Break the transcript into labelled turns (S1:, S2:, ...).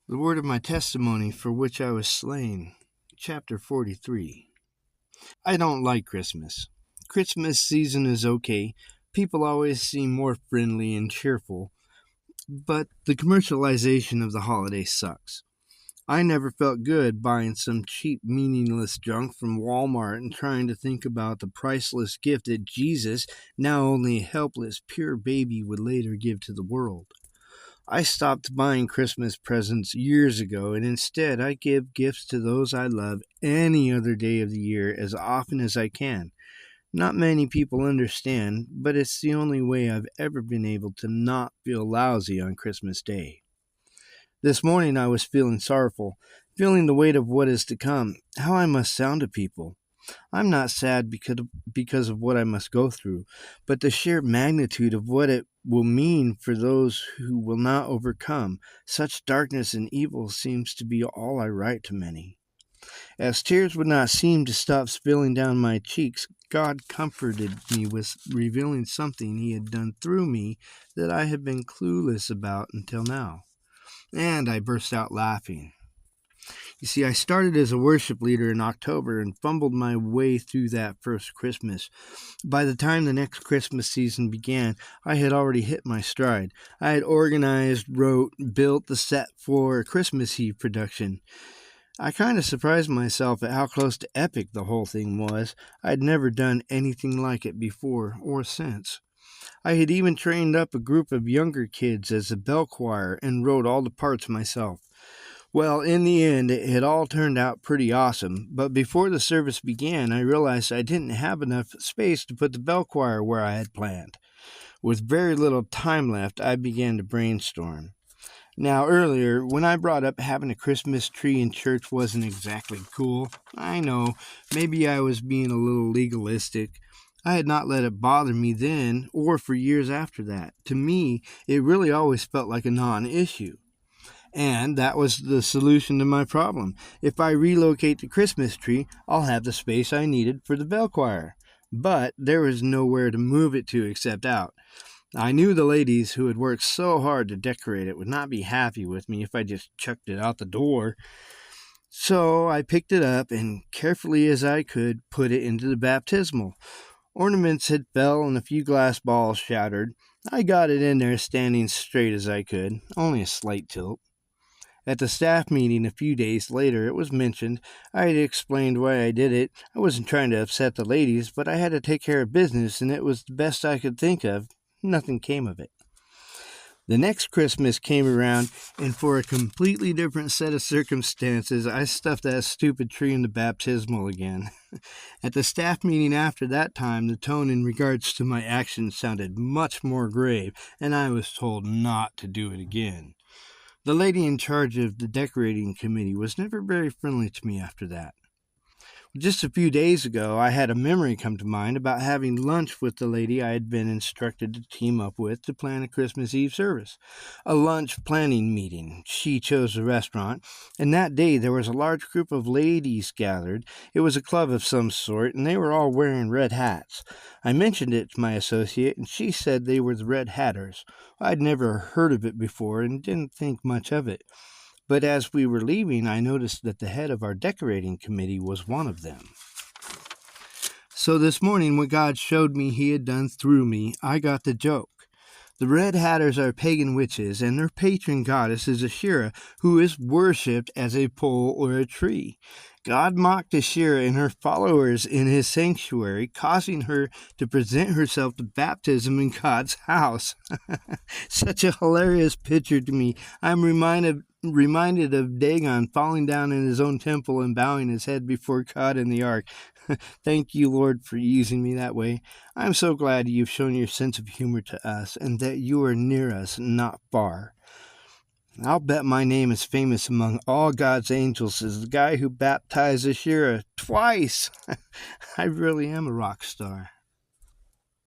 S1: The word of my testimony for which I was slain. Chapter 43. I don't like Christmas. Christmas season is okay. People always seem more friendly and cheerful, but the commercialization of the holiday sucks. I never felt good buying some cheap, meaningless junk from Walmart and trying to think about the priceless gift that Jesus, now only a helpless, pure baby, would later give to the world. I stopped buying Christmas presents years ago, and instead I give gifts to those I love any other day of the year as often as I can. Not many people understand, but it's the only way I've ever been able to not feel lousy on Christmas Day. This morning I was feeling sorrowful, feeling the weight of what is to come, how I must sound to people. I'm not sad because of what I must go through, but the sheer magnitude of what it will mean for those who will not overcome. Such darkness and evil seems to be all I write to many. As tears would not seem to stop spilling down my cheeks, God comforted me with revealing something He had done through me that I had been clueless about until now. And I burst out laughing. You see, I started as a worship leader in October and fumbled my way through that first Christmas. By the time the next Christmas season began, I had already hit my stride. I had organized, wrote, built the set for a Christmas Eve production. I kind of surprised myself at how close to epic the whole thing was. I'd never done anything like it before or since. I had even trained up a group of younger kids as a bell choir and wrote all the parts myself. Well, in the end, it had all turned out pretty awesome, but before the service began, I realized I didn't have enough space to put the bell choir where I had planned. With very little time left, I began to brainstorm. Now, earlier, when I brought up having a Christmas tree in church wasn't exactly cool, I know, maybe I was being a little legalistic. I had not let it bother me then or for years after that. To me, it really always felt like a non-issue. And that was the solution to my problem. If I relocate the Christmas tree, I'll have the space I needed for the bell choir. But there was nowhere to move it to except out. I knew the ladies who had worked so hard to decorate it would not be happy with me if I just chucked it out the door. So I picked it up and, carefully as I could, put it into the baptismal. Ornaments had fell and a few glass balls shattered. I got it in there standing straight as I could, only a slight tilt. At the staff meeting a few days later, it was mentioned. I had explained why I did it. I wasn't trying to upset the ladies, but I had to take care of business, and it was the best I could think of. Nothing came of it. The next Christmas came around, and for a completely different set of circumstances, I stuffed that stupid tree in the baptismal again. At the staff meeting after that time, the tone in regards to my actions sounded much more grave, and I was told not to do it again. The lady in charge of the decorating committee was never very friendly to me after that. Just a few days ago, I had a memory come to mind about having lunch with the lady I had been instructed to team up with to plan a Christmas Eve service. A lunch planning meeting. She chose a restaurant, and that day there was a large group of ladies gathered. It was a club of some sort, and they were all wearing red hats. I mentioned it to my associate, and she said they were the Red Hatters. I'd never heard of it before and didn't think much of it. But as we were leaving, I noticed that the head of our decorating committee was one of them. So this morning, when God showed me He had done through me, I got the joke. The Red Hatters are pagan witches, and their patron goddess is Asherah, who is worshipped as a pole or a tree. God mocked Asherah and her followers in His sanctuary, causing her to present herself to baptism in God's house. Such a hilarious picture to me. I'm reminded of Dagon falling down in his own temple and bowing his head before God in the ark. Thank you, Lord, for using me that way. I'm so glad you've shown your sense of humor to us and that you are near us, not far. I'll bet my name is famous among all God's angels as the guy who baptized Asherah twice. I really am a rock star.